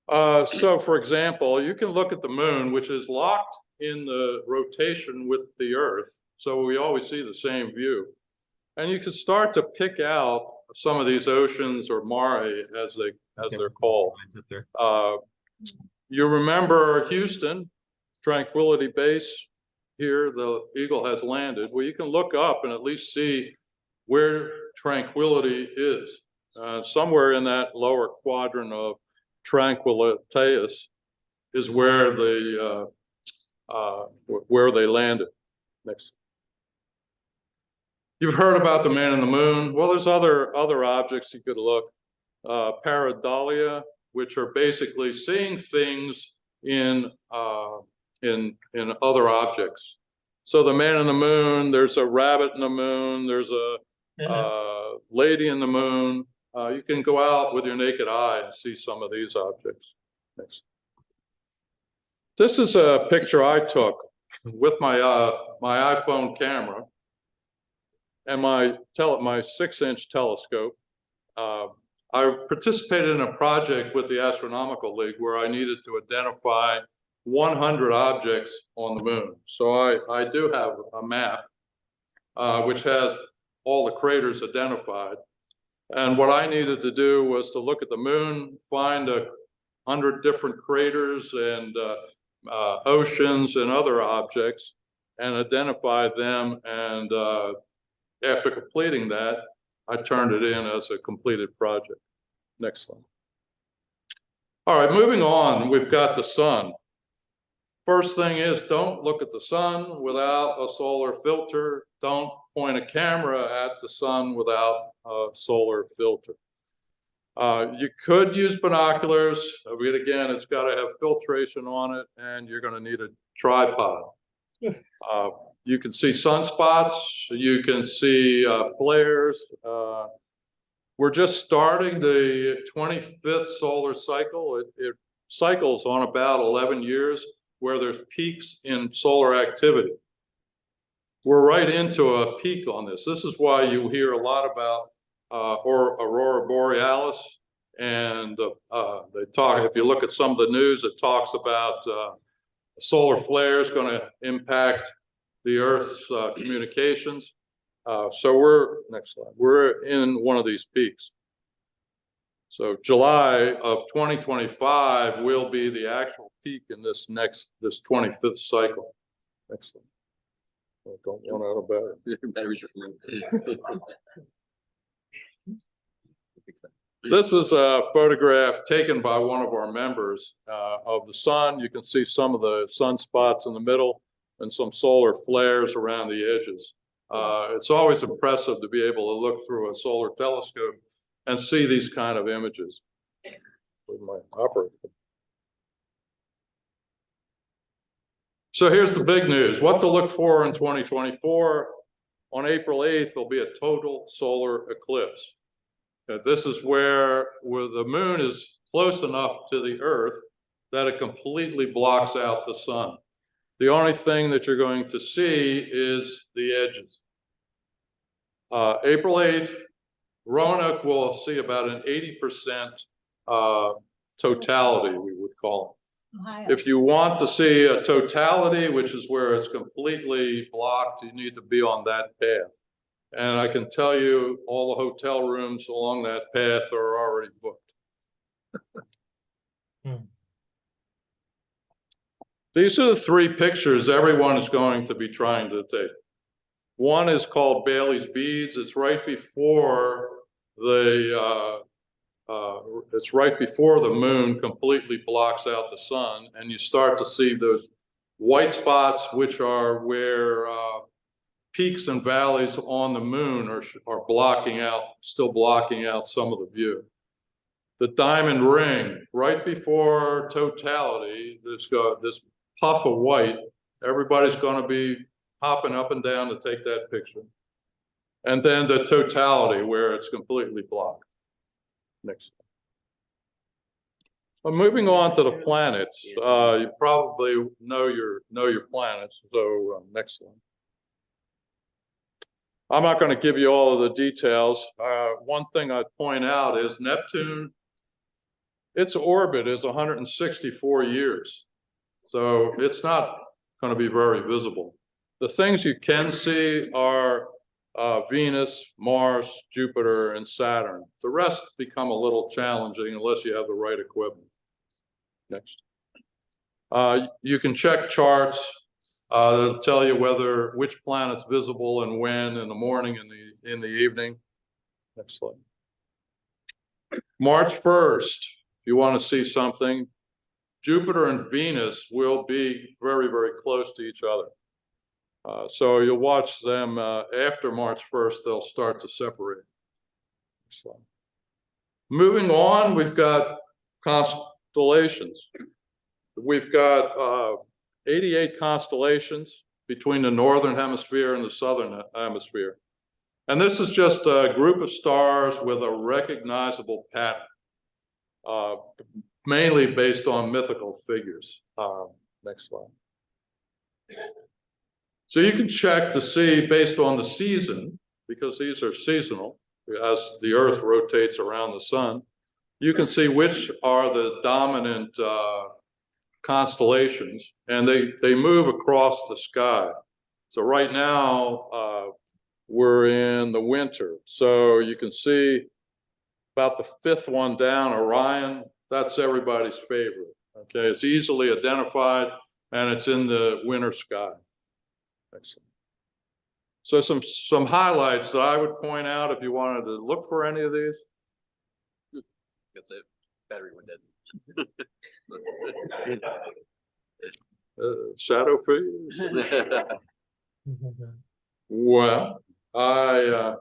So for example, you can look at the moon, which is locked in the rotation with the Earth. So we always see the same view. And you can start to pick out some of these oceans, or mare as they're called. You remember Houston, Tranquility Base. Here, the Eagle has landed. Well, you can look up and at least see where Tranquility is. Somewhere in that lower quadrant of Tranquilitas is where they landed. Next. You've heard about the man in the moon. Well, there's other objects you could look. Pareidolia, which are basically seeing things in other objects. So the man in the moon, there's a rabbit in the moon, there's a lady in the moon. You can go out with your naked eye and see some of these objects. Next. This is a picture I took with my iPhone camera and my 6-inch telescope. I participated in a project with the Astronomical League where I needed to identify 100 objects on the moon. So I do have a map which has all the craters identified. And what I needed to do was to look at the moon, find a 100 different craters and oceans and other objects and identified them. And after completing that, I turned it in as a completed project. Next slide. All right, moving on, we've got the sun. First thing is, don't look at the sun without a solar filter. Don't point a camera at the sun without a solar filter. You could use binoculars, but again, it's got to have filtration on it, and you're going to need a tripod. You can see sunspots, you can see flares. We're just starting the 25th solar cycle. It cycles on about 11 years where there's peaks in solar activity. We're right into a peak on this. This is why you hear a lot about or aurora borealis, and they talk. If you look at some of the news, it talks about solar flares going to impact the Earth's communications. So next slide. We're in one of these peaks. So July of 2025 will be the actual peak in this 25th cycle. Next slide. Oh, don't run out of battery. This is a photograph taken by one of our members of the sun. You can see some of the sunspots in the middle and some solar flares around the edges. It's always impressive to be able to look through a solar telescope and see these kind of images. With my operator. So here's the big news. What to look for in 2024. On April 8th, there'll be a total solar eclipse. This is where the moon is close enough to the Earth that it completely blocks out the sun. The only thing that you're going to see is the edges. April 8th, Roanoke will see about an 80% totality, we would call it. Ohio. If you want to see a totality, which is where it's completely blocked, you need to be on that path. And I can tell you all the hotel rooms along that path are already booked. These are the three pictures everyone is going to be trying to take. One is called Bailey's Beads. It's right before the moon completely blocks out the sun, and you start to see those white spots, which are where peaks and valleys on the moon are still blocking out some of the view. The diamond ring, right before totality, there's got this puff of white. Everybody's going to be hopping up and down to take that picture. And then the totality where it's completely blocked. Next. Well, moving on to the planets, you probably know your planets. So next one. I'm not going to give you all of the details. One thing I'd point out is Neptune, its orbit is 164 years. So it's not going to be very visible. The things you can see are Venus, Mars, Jupiter, and Saturn. The rest become a little challenging unless you have the right equipment. Next. You can check charts that'll tell you which planet's visible and when, in the morning and in the evening. Next slide. March 1st, if you want to see something, Jupiter and Venus will be very, very close to each other. So you'll watch them after March 1st, they'll start to separate. Next slide. Moving on, we've got constellations. We've got 88 constellations between the northern hemisphere and the southern hemisphere. And this is just a group of stars with a recognizable pattern, mainly based on mythical figures. Next slide. So you can check to see based on the season, because these are seasonal, as the Earth rotates around the sun, you can see which are the dominant constellations, and they move across the sky. So right now, we're in the winter. So you can see about the fifth one down, Orion, that's everybody's favorite. Okay, it's easily identified and it's in the winter sky. Excellent. So some highlights that I would point out if you wanted to look for any of these. That's it. Battery went dead. Shadow figures. Well, I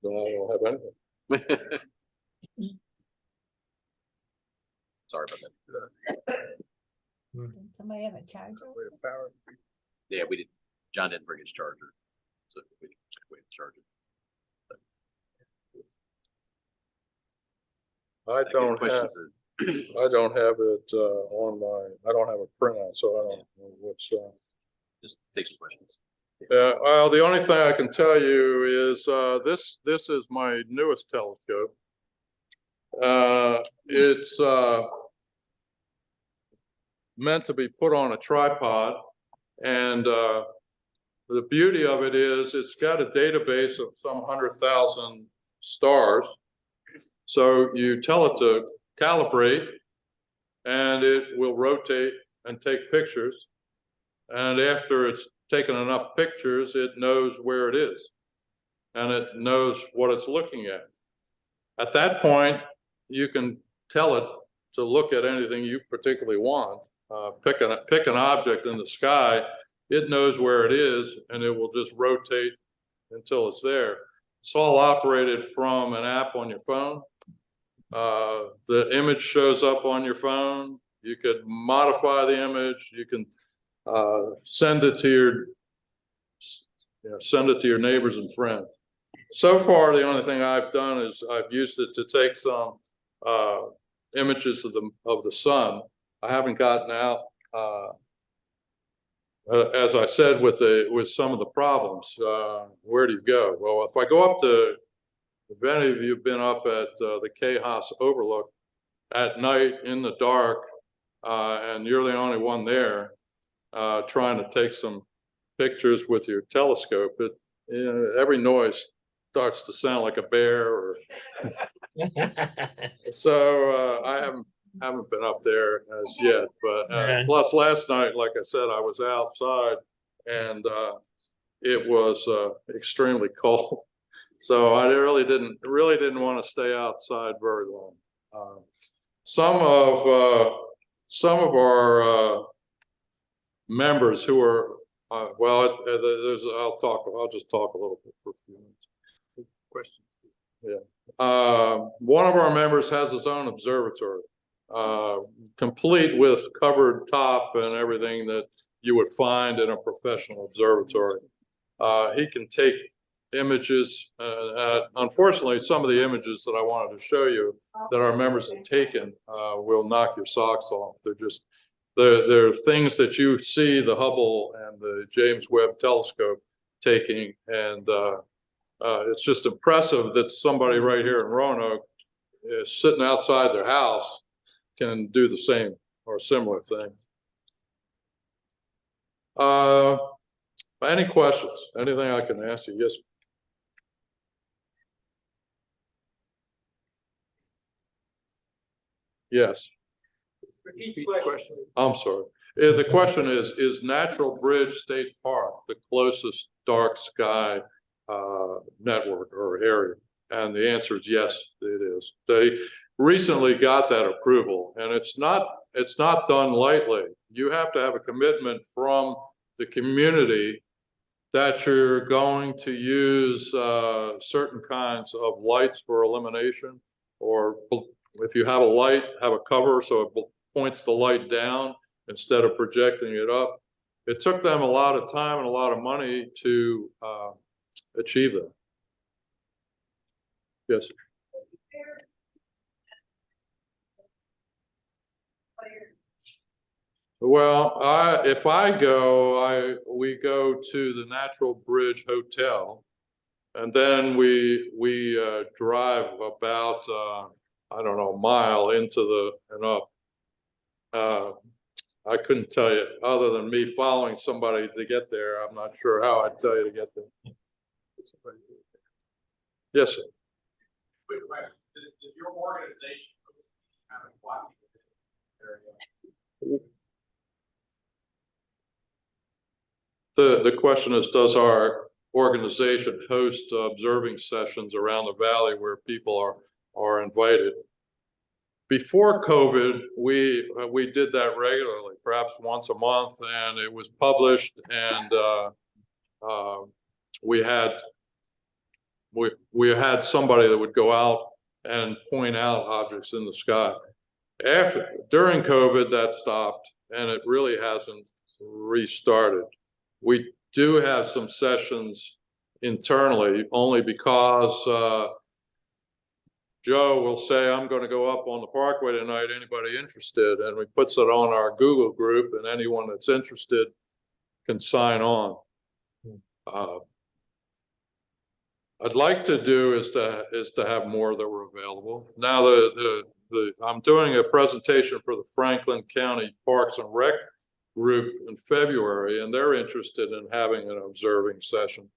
don't have anything. Sorry about that. Did somebody have a charger? Yeah, we did. John didn't bring his charger, so we didn't charge it. I don't have it on my, I don't have a printout, so I don't know what's. Just take some questions. Well, the only thing I can tell you is this is my newest telescope. It's meant to be put on a tripod, and the beauty of it is it's got a database of some 100,000 stars. So you tell it to calibrate, and it will rotate and take pictures. And after it's taken enough pictures, it knows where it is, and it knows what it's looking at. At that point, you can tell it to look at anything you particularly want. Pick an object in the sky, it knows where it is, and it will just rotate until it's there. It's all operated from an app on your phone. The image shows up on your phone. You could modify the image. You can send it to your neighbors and friends. So far, the only thing I've done is I've used it to take some images of the sun. I haven't gotten out, as I said, with some of the problems. Where do you go? Well, if I go up to, if any of you have been up at the K-Haas Overlook at night in the dark, and you're the only one there trying to take some pictures with your telescope, every noise starts to sound like a bear. Or so I haven't been up there as yet. But plus, last night, like I said, I was outside, and it was extremely cold. So I really didn't want to stay outside very long. Some of our members who are I'll just talk a little bit for a few minutes. Question. Yeah. One of our members has his own observatory, complete with covered top and everything that you would find in a professional observatory. He can take images. Unfortunately, some of the images that I wanted to show you that our members have taken will knock your socks off. They're things that you see the Hubble and the James Webb telescope taking, and it's just impressive that somebody right here in Roanoke is sitting outside their house can do the same or similar thing. Any questions? Anything I can ask you? Yes. Yes. Repeat the question. I'm sorry. The question is Natural Bridge State Park the closest dark sky network or area? And the answer is yes, it is. They recently got that approval, and it's not done lightly. You have to have a commitment from the community that you're going to use certain kinds of lights for illumination, or if you have a light, have a cover so it points the light down instead of projecting it up. It took them a lot of time and a lot of money to achieve that. Yes. Well, if I go, we go to the Natural Bridge Hotel, and then we drive about I don't know, a mile into and up. I couldn't tell you, other than me following somebody to get there. I'm not sure how I'd tell you to get there. Yes, sir. quick question. Does your organization have a Kiwanis area? The question is, does our organization host observing sessions around the valley where people are invited? Before COVID, we did that regularly, perhaps once a month, and it was published, and we had somebody that would go out and point out objects in the sky. During COVID, that stopped, and it really hasn't restarted. We do have some sessions internally, only because Joe will say, I'm going to go up on the parkway tonight, anybody interested? And we puts it on our Google group, and anyone that's interested can sign on. I'd like to do is to have more that were available. Now I'm doing a presentation for the Franklin County Parks and Rec group in February, and they're interested in having an observing session,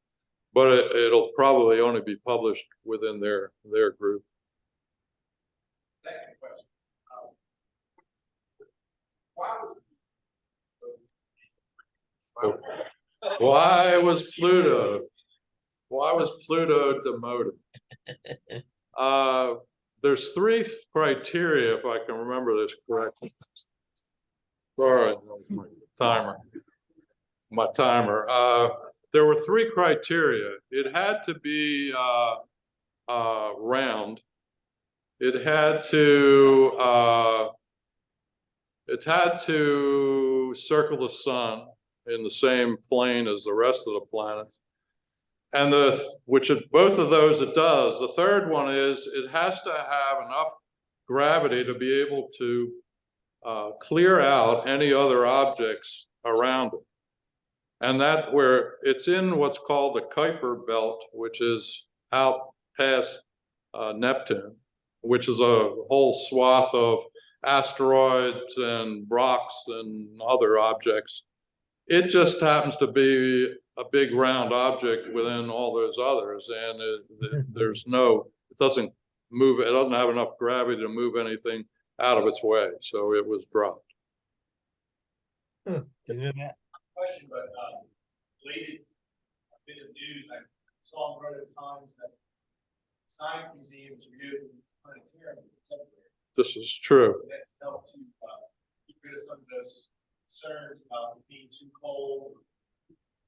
but it'll probably only be published within their group. Second question. Why was Pluto demoted? There's 3 criteria, if I can remember this correctly. Sorry, my timer. There were 3 criteria. It had to be round. It had to circle the sun in the same plane as the rest of the planets. And both of those it does. The third one is it has to have enough gravity to be able to clear out any other objects around it. And that where it's in what's called the Kuiper belt, which is out past Neptune, which is a whole swath of asteroids and rocks and other objects. It just happens to be a big round object within all those others, and it doesn't have enough gravity to move anything out of its way, so it was dropped. Question, but related bit of news, I saw in other times that science museums are doing planetarium. This is true. That helped to get rid of some of those concerns about being too cold,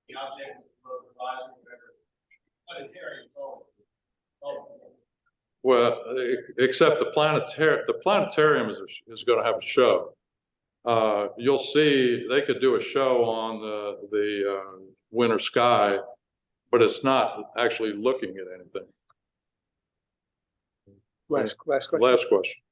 the object of the horizon, whatever. Planetarium is all. Well, except the planetarium is going to have a show. You'll see they could do a show on the winter sky, but it's not actually looking at anything. Last question. Last question.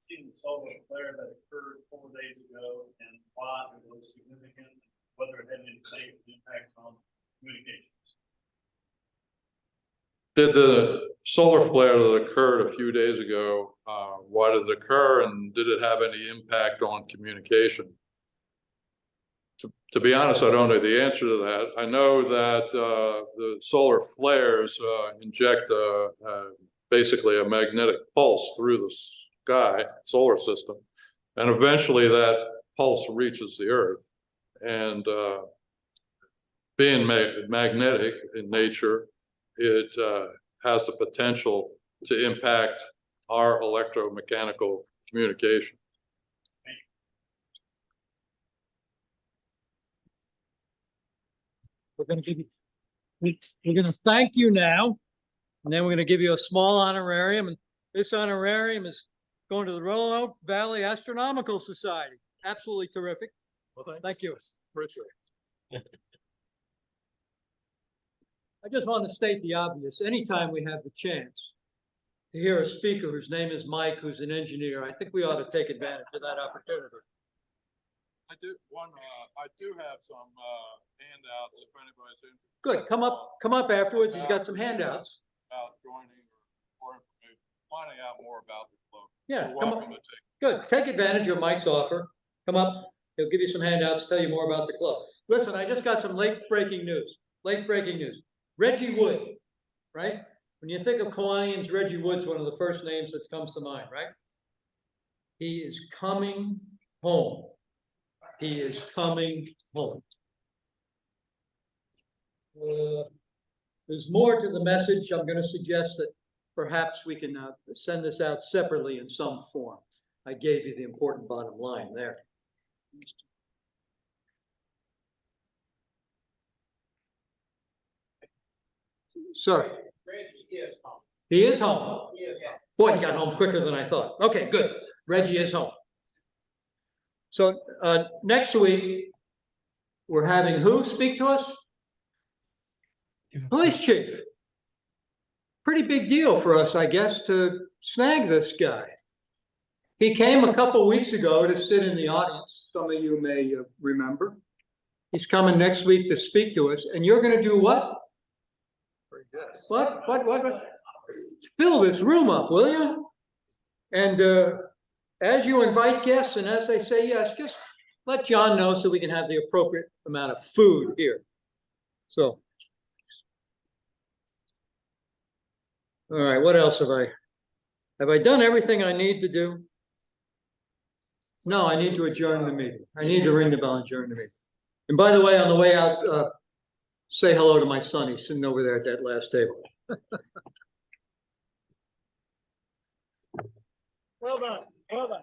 The solar flare that occurred 4 days ago and why it was significant, whether it had any impact on communications. Did the solar flare that occurred a few days ago, why did it occur, and did it have any impact on communication? To be honest, I don't know the answer to that. I know that the solar flares inject basically a magnetic pulse through the sky, solar system, and eventually that pulse reaches the Earth. And being magnetic in nature, it has the potential to impact our electromechanical communication. We're going to thank you now, and then we're going to give you a small honorarium. And this honorarium is going to the Roanoke Valley Astronomical Society. Absolutely terrific. Well, thank you. Appreciate it. I just want to state the obvious. Anytime we have the chance to hear a speaker whose name is Mike, who's an engineer, I think we ought to take advantage of that opportunity. I do have some handouts if anybody's interested. Good. Come up afterwards. He's got some handouts. About joining or information, finding out more about the club. Yeah, You're come welcome up. to take. Good. Take advantage of Mike's offer. Come up. He'll give you some handouts, tell you more about the club. Listen, I just got some late breaking news. Late breaking news. Reggie Wood, right? When you think of Kiwanians, Reggie Wood's one of the first names that comes to mind, right? He is coming home. He is coming home. There's more to the message. I'm going to suggest that perhaps we can send this out separately in some form. I gave you the important bottom line there. Sir, he is home. Boy, he got home quicker than I thought. Okay, good. Reggie is home. So next week, we're having who speak to us? Police chief. Pretty big deal for us, I guess, to snag this guy. He came a couple weeks ago to sit in the audience. Some of you may remember. He's coming next week to speak to us, and you're going to do what? What? Fill this room up, will you? And as you invite guests and as they say yes, just let John know so we can have the appropriate amount of food here. So, all right, what else have I done everything I need to do? No, I need to adjourn the meeting. I need to ring the bell and adjourn the meeting. And by the way, on the way out, say hello to my son. He's sitting over there at that last table. Well done. Well done.